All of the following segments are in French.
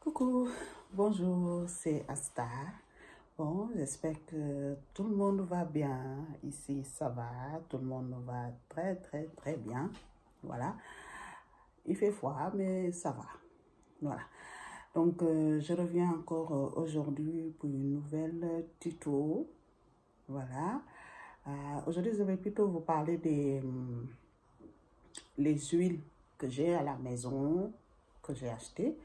Coucou, bonjour, c'est Asta. Bon, j'espère que tout le monde va bien. Ici, ça va, tout le monde va très bien. Voilà, il fait froid, mais ça va. Voilà, donc je reviens encore aujourd'hui pour une nouvelle tuto. Voilà, aujourd'hui, je vais plutôt vous parler des les huiles que j'ai à la maison, que j'ai achetées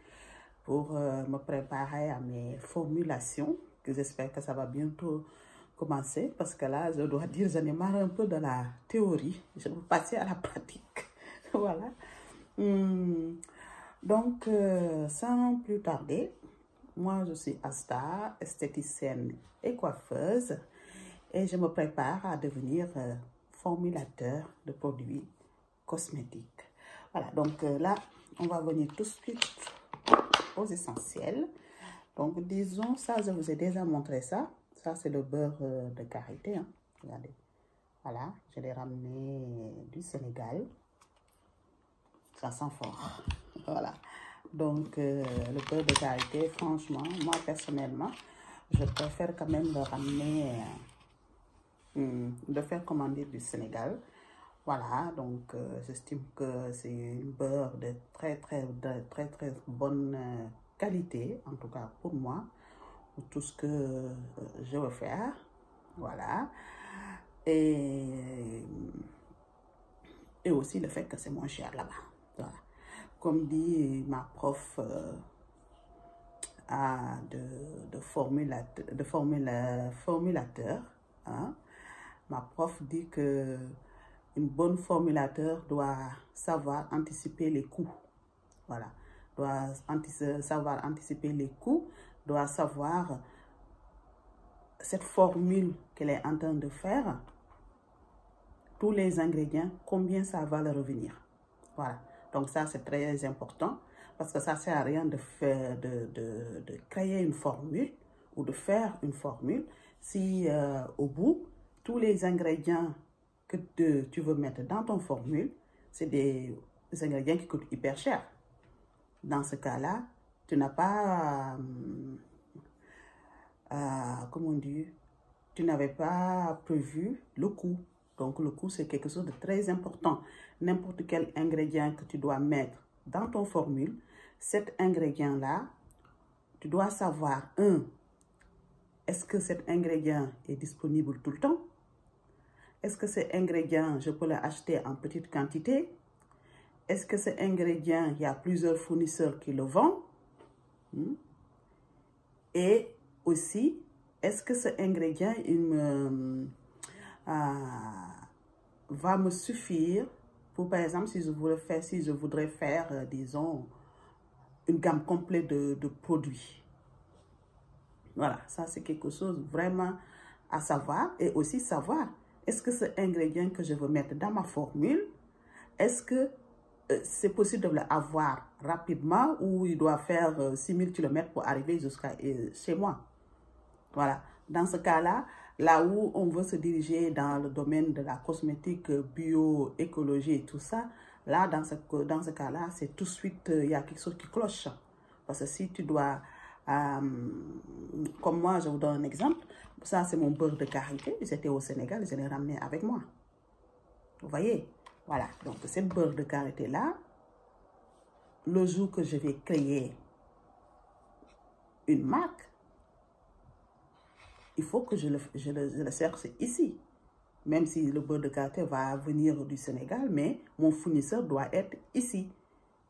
pour me préparer à mes formulations, que j'espère que ça va bientôt commencer, parce que là, je dois dire, j'en ai marre un peu de la théorie, je veux passer à la pratique. Voilà. Donc, sans plus tarder, moi, je suis Asta, esthéticienne et coiffeuse, et je me prépare à devenir formulateur de produits cosmétiques. Voilà, donc là, on va venir tout de suite aux essentiels. Donc, disons, ça, je vous ai déjà montré ça. Ça, c'est le beurre de karité. Hein. Regardez. Voilà, je l'ai ramené du Sénégal. Ça sent fort. Voilà. Donc, le beurre de karité, franchement, moi, personnellement, je préfère quand même le ramener, de faire commander du Sénégal. Voilà, donc j'estime que c'est une beurre de très bonne qualité, en tout cas pour moi, pour tout ce que je veux faire. Voilà. Et aussi le fait que c'est moins cher là-bas. Voilà. Comme dit ma prof de formulateur, hein, ma prof dit que une bonne formulateur doit savoir anticiper les coûts. Voilà. Doit savoir anticiper les coûts, doit savoir cette formule qu'elle est en train de faire, tous les ingrédients, combien ça va leur revenir. Voilà. Donc ça, c'est très important parce que ça ne sert à rien de faire, de créer une formule ou de faire une formule si au bout, tous les ingrédients que tu veux mettre dans ton formule, c'est des ingrédients qui coûtent hyper cher. Dans ce cas-là, tu n'as pas, comment on dit, tu n'avais pas prévu le coût. Donc, le coût, c'est quelque chose de très important. N'importe quel ingrédient que tu dois mettre dans ton formule, cet ingrédient-là, tu dois savoir, est-ce que cet ingrédient est disponible tout le temps? Est-ce que cet ingrédient, je peux l'acheter en petite quantité? Est-ce que cet ingrédient, il y a plusieurs fournisseurs qui le vendent? Et aussi, est-ce que cet ingrédient va me suffire pour, par exemple, si je voudrais faire, disons, une gamme complète de produits? Voilà, ça c'est quelque chose vraiment à savoir. Et aussi savoir, est-ce que ce ingrédient que je veux mettre dans ma formule, est-ce que c'est possible de l'avoir rapidement ou il doit faire 6000 km pour arriver jusqu'à chez moi? Voilà. Dans ce cas-là, là où on veut se diriger dans le domaine de la cosmétique bio, écologie et tout ça, là, dans ce cas-là, c'est tout de suite, il y a quelque chose qui cloche. Parce que si tu dois, comme moi, je vous donne un exemple, ça c'est mon beurre de karité, j'étais au Sénégal, je l'ai ramené avec moi. Vous voyez? Voilà, donc cette beurre de karité-là, le jour que je vais créer une marque, il faut que je le cherche ici. Même si le beurre de karité va venir du Sénégal, mais mon fournisseur doit être ici.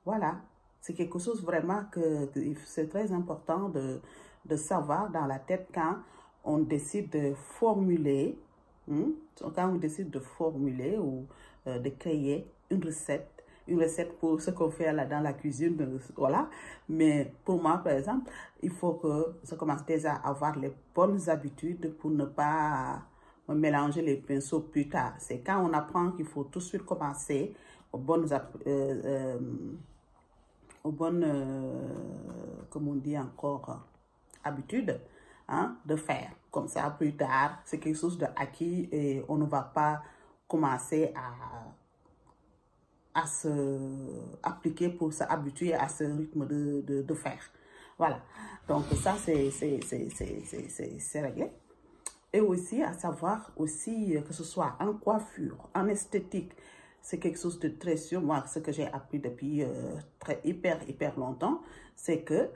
Voilà, c'est quelque chose vraiment que c'est très important de savoir dans la tête quand on décide de formuler, quand on décide de formuler ou de créer une recette pour ce qu'on fait là dans la cuisine, voilà. Mais pour moi, par exemple, il faut que je commence déjà à avoir les bonnes habitudes pour ne pas me mélanger les pinceaux plus tard. C'est quand on apprend qu'il faut tout de suite commencer aux bonnes comme on dit encore, habitudes, hein, de faire. Comme ça, plus tard, c'est quelque chose de acquis et on ne va pas commencer à se appliquer pour s'habituer à ce rythme de faire. Voilà. Donc, ça, c'est réglé. Et aussi, à savoir aussi que ce soit en coiffure, en esthétique, c'est quelque chose de très sûr. Moi, ce que j'ai appris depuis hyper longtemps, c'est que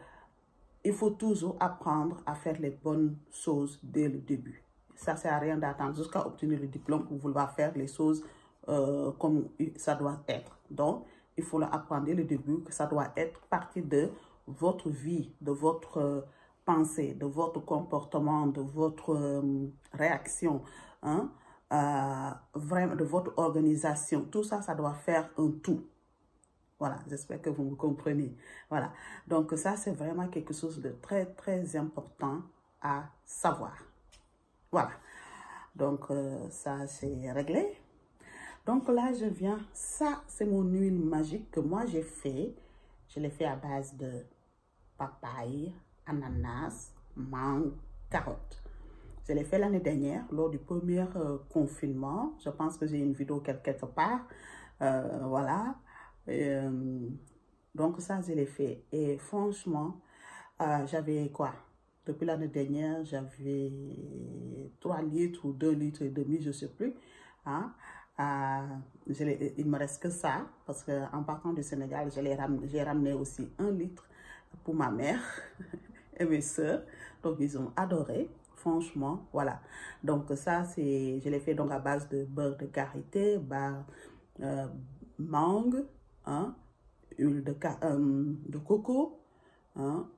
il faut toujours apprendre à faire les bonnes choses dès le début. Ça ne sert à rien d'attendre jusqu'à obtenir le diplôme pour vouloir faire les choses comme ça doit être. Donc, il faut apprendre dès le début que ça doit être partie de votre vie, de votre pensée, de votre comportement, de votre réaction, hein, vraiment de votre organisation. Tout ça, ça doit faire un tout. Voilà, j'espère que vous me comprenez. Voilà, donc ça, c'est vraiment quelque chose de très important à savoir. Voilà, donc ça, c'est réglé. Donc là, je viens, ça, c'est mon huile magique que moi, j'ai fait. Je l'ai fait à base de papaye, ananas, mangue, carotte. Je l'ai fait l'année dernière, lors du premier confinement. Je pense que j'ai une vidéo quelque part. Voilà. Donc ça, je l'ai fait. Et franchement, j'avais quoi? Depuis l'année dernière, j'avais 3 litres ou 2 litres et demi, je ne sais plus. Hein? Il me reste que ça, parce qu'en partant du Sénégal, j'ai ramené aussi 1 litre pour ma mère et mes soeurs. Donc, ils ont adoré. Franchement, voilà. Donc, ça, je l'ai fait donc à base de beurre de karité, mangue, hein, huile de coco, hein,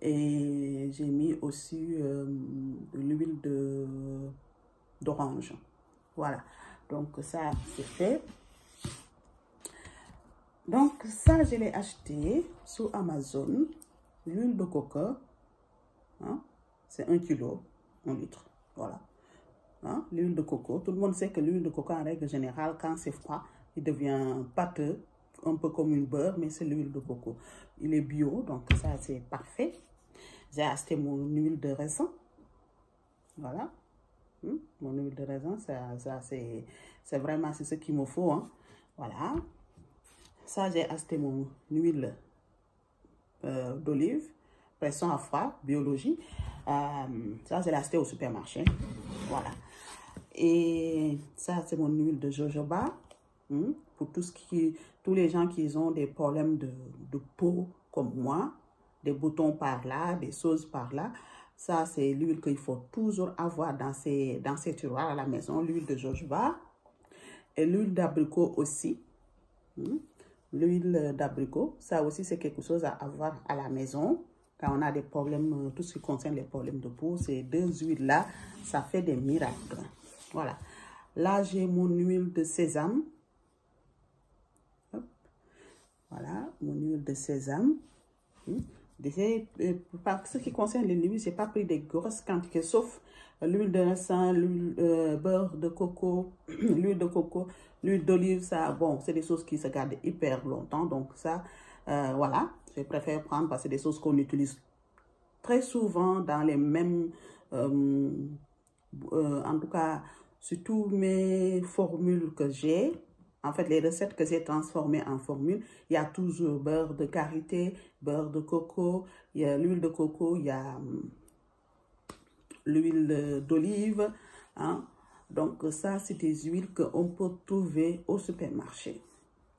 et j'ai mis aussi de l'huile d'orange. Voilà. Donc, ça, c'est fait. Donc, ça, je l'ai acheté sur Amazon. L'huile de coco, hein, c'est 1 kilo, 1 litre. Voilà. Hein, l'huile de coco. Tout le monde sait que l'huile de coco, en règle générale, quand c'est froid, il devient pâteux, un peu comme une beurre, mais c'est l'huile de coco. Il est bio, donc ça, c'est parfait. J'ai acheté mon huile de raisin. Voilà. Mon huile de raisin, ça c'est vraiment ce qu'il me faut. Hein. Voilà. Ça, j'ai acheté mon huile d'olive, pression à froid, biologie. Ça, je l'ai acheté au supermarché. Voilà. Et ça, c'est mon huile de jojoba. Pour tous les gens qui ont des problèmes de peau comme moi, des boutons par là, des choses par là. Ça, c'est l'huile qu'il faut toujours avoir dans ces tiroirs à la maison, l'huile de jojoba. Et l'huile d'abricot aussi. L'huile d'abricot, ça aussi, c'est quelque chose à avoir à la maison. Quand on a des problèmes, tout ce qui concerne les problèmes de peau, ces 2 huiles-là, ça fait des miracles. Voilà. Là, j'ai mon huile de sésame. Hop. Voilà, mon huile de sésame. Par ce qui concerne les huiles, je n'ai pas pris des grosses quantités, sauf l'huile de raisin, l'huile beurre de coco, l'huile de coco, l'huile d'olive, ça, bon, c'est des choses qui se gardent hyper longtemps. Donc ça, voilà, je préfère prendre parce que c'est des choses qu'on utilise très souvent dans les mêmes, en tout cas, sur toutes mes formules que j'ai. En fait, les recettes que j'ai transformées en formules, il y a toujours beurre de karité, beurre de coco, il y a l'huile de coco, il y a l'huile d'olive. Hein. Donc, ça, c'est des huiles qu'on peut trouver au supermarché.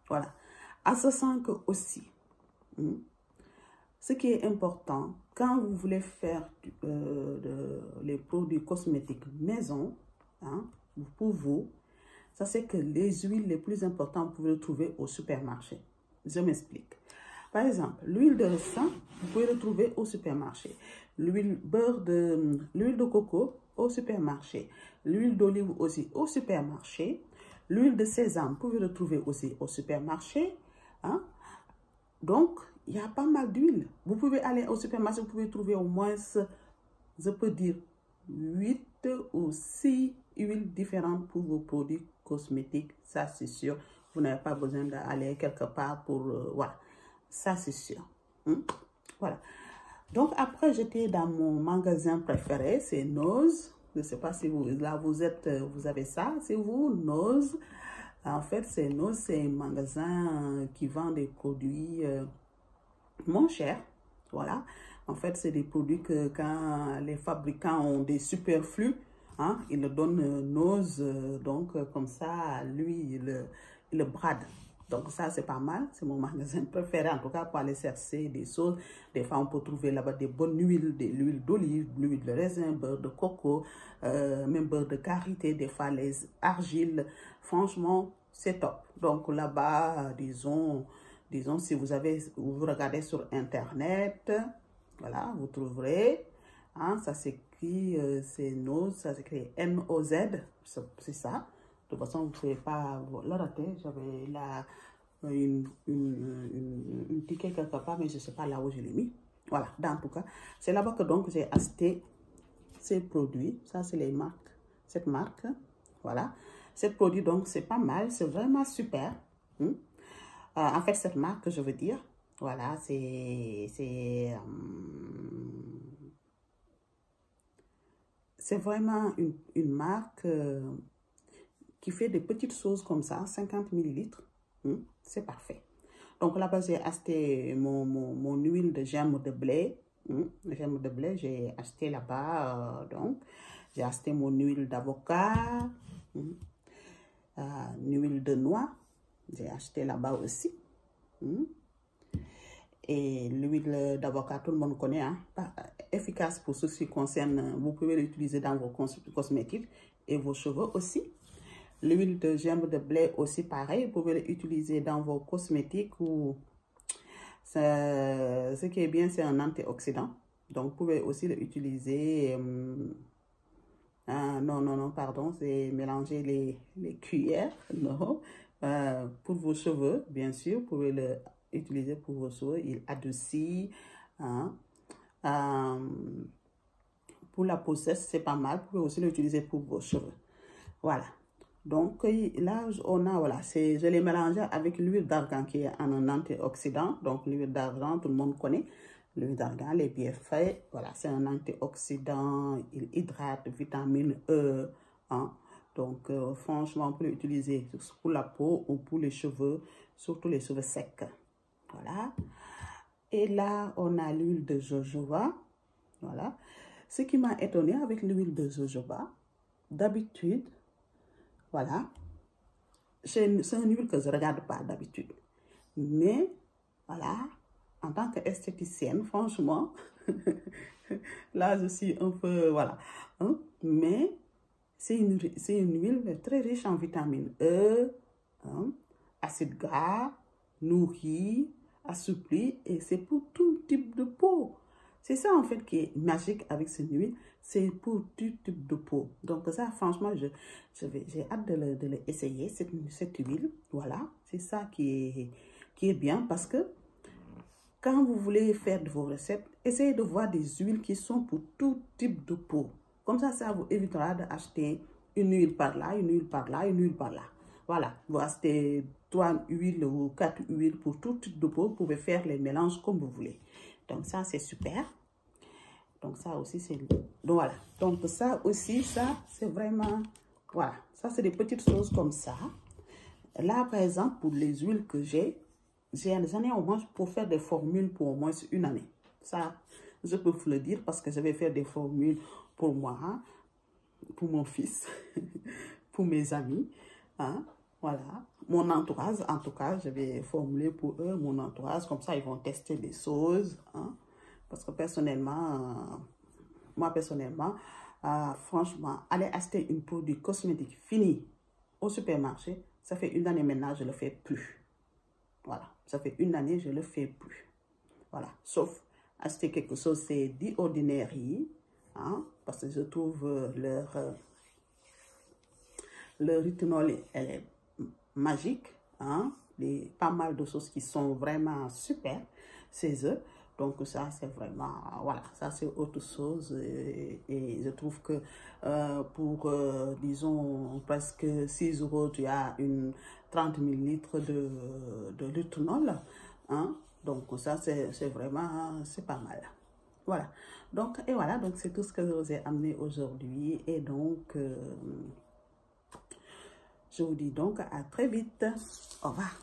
Voilà. À ce sens que aussi, ce qui est important, quand vous voulez faire les produits cosmétiques maison, hein, pour vous, ça c'est que les huiles les plus importantes, vous pouvez les trouver au supermarché. Je m'explique. Par exemple, l'huile de raisin, vous pouvez le trouver au supermarché. L'huile de coco au supermarché. L'huile d'olive aussi au supermarché. L'huile de sésame, vous pouvez le trouver aussi au supermarché. Hein? Donc, il y a pas mal d'huile. Vous pouvez aller au supermarché, vous pouvez trouver au moins, je peux dire, 8 ou 6 huiles différentes pour vos produits cosmétiques. Ça, c'est sûr. Vous n'avez pas besoin d'aller quelque part pour... voilà. Ça, c'est sûr. Voilà. Donc, après, j'étais dans mon magasin préféré. C'est Nose. Je ne sais pas si vous avez ça. C'est vous, Nose. En fait, c'est Nose. C'est un magasin qui vend des produits moins chers. Voilà. En fait, c'est des produits que quand les fabricants ont des superflus, hein, ils le donnent nose, donc comme ça, lui, il le brade. Donc ça, c'est pas mal. C'est mon magasin préféré, en tout cas, pour aller chercher des choses. Des fois, on peut trouver là-bas des bonnes huiles, de l'huile d'olive, l'huile de raisin, beurre de coco, même beurre de karité, des fois les argiles. Franchement, c'est top. Donc là-bas, disons, si vous regardez sur Internet, voilà, vous trouverez, hein, ça s'écrit, c'est Noz, ça s'écrit N-O-Z, c'est ça. De toute façon, vous ne pouvez pas le rater. J'avais là une ticket quelque part, mais je ne sais pas là où je l'ai mis. Voilà, en tout cas, c'est là-bas que donc j'ai acheté ces produits. Ça, c'est les marques, cette marque. Voilà. Ce produit, donc, c'est pas mal. C'est vraiment super. En fait, cette marque, je veux dire, voilà, c'est vraiment une marque qui fait des petites choses comme ça, 50 millilitres. C'est parfait. Donc là-bas, j'ai acheté mon huile de germe de blé. Germe de blé, j'ai acheté là-bas. Donc, j'ai acheté mon huile d'avocat, l'huile de noix. J'ai acheté là-bas aussi. Et l'huile d'avocat, tout le monde connaît, hein? Efficace pour ceux qui concernent. Vous pouvez l'utiliser dans vos cosmétiques et vos cheveux aussi. L'huile de germe de blé aussi, pareil. Vous pouvez l'utiliser dans vos cosmétiques ou... ce qui est bien, c'est un antioxydant. Donc, vous pouvez aussi l'utiliser... non, pardon, c'est mélanger les cuillères, non. Pour vos cheveux, bien sûr, vous pouvez l'utiliser pour vos cheveux. Il adoucit. Hein. Pour la peau sèche, c'est pas mal. Vous pouvez aussi l'utiliser pour vos cheveux. Voilà. Donc là, on a, voilà, je l'ai mélangé avec l'huile d'argan qui est un antioxydant. Donc l'huile d'argan, tout le monde connaît. L'huile d'argan, les bienfaits, voilà, c'est un antioxydant, il hydrate, vitamine E. Hein. Donc franchement, on peut l'utiliser pour la peau ou pour les cheveux, surtout les cheveux secs. Voilà. Et là, on a l'huile de jojoba. Voilà. Ce qui m'a étonné avec l'huile de jojoba, d'habitude, voilà, c'est une huile que je ne regarde pas d'habitude. Mais, voilà, en tant qu'esthéticienne, franchement, là, je suis un peu, voilà. Hein, mais, c'est une huile très riche en vitamine E, hein, acide gras, nourrit, assoupli, et c'est pour tout type de peau. C'est ça, en fait, qui est magique avec cette huile. C'est pour tout type de peau. Donc, ça, franchement, j'ai hâte de l'essayer, cette huile. Voilà, c'est ça qui est bien parce que quand vous voulez faire de vos recettes, essayez de voir des huiles qui sont pour tout type de peau. Comme ça vous évitera d'acheter une huile par là, une huile par là, une huile par là. Voilà, vous achetez 3 huiles ou 4 huiles pour tout type de peau. Vous pouvez faire les mélanges comme vous voulez. Donc ça, c'est super. Donc ça aussi, c'est... Donc voilà. Donc ça aussi, ça, c'est vraiment... Voilà. Ça, c'est des petites choses comme ça. Là, par exemple, pour les huiles que j'en ai au moins pour faire des formules pour au moins une année. Ça, je peux vous le dire parce que je vais faire des formules pour moi, hein, pour mon fils, pour mes amis. Hein, voilà. Mon entourage, en tout cas, je vais formuler pour eux, mon entourage. Comme ça, ils vont tester des choses. Hein. Parce que personnellement, moi personnellement, franchement, aller acheter un produit cosmétique fini au supermarché, ça fait une année maintenant, je ne le fais plus. Voilà, ça fait une année, je ne le fais plus. Voilà, sauf acheter quelque chose, c'est dit ordinaire, hein, parce que je trouve leur retinol, elle est magique, hein, pas mal de choses qui sont vraiment super, c'est eux. Donc ça, c'est vraiment, voilà, ça c'est autre chose. Et je trouve que pour, disons, presque 6 €, tu as une 30 millilitres de retinol. Hein? Donc ça, c'est vraiment, c'est pas mal. Voilà. Donc, et voilà, donc c'est tout ce que je vous ai amené aujourd'hui. Et donc, je vous dis donc à très vite. Au revoir.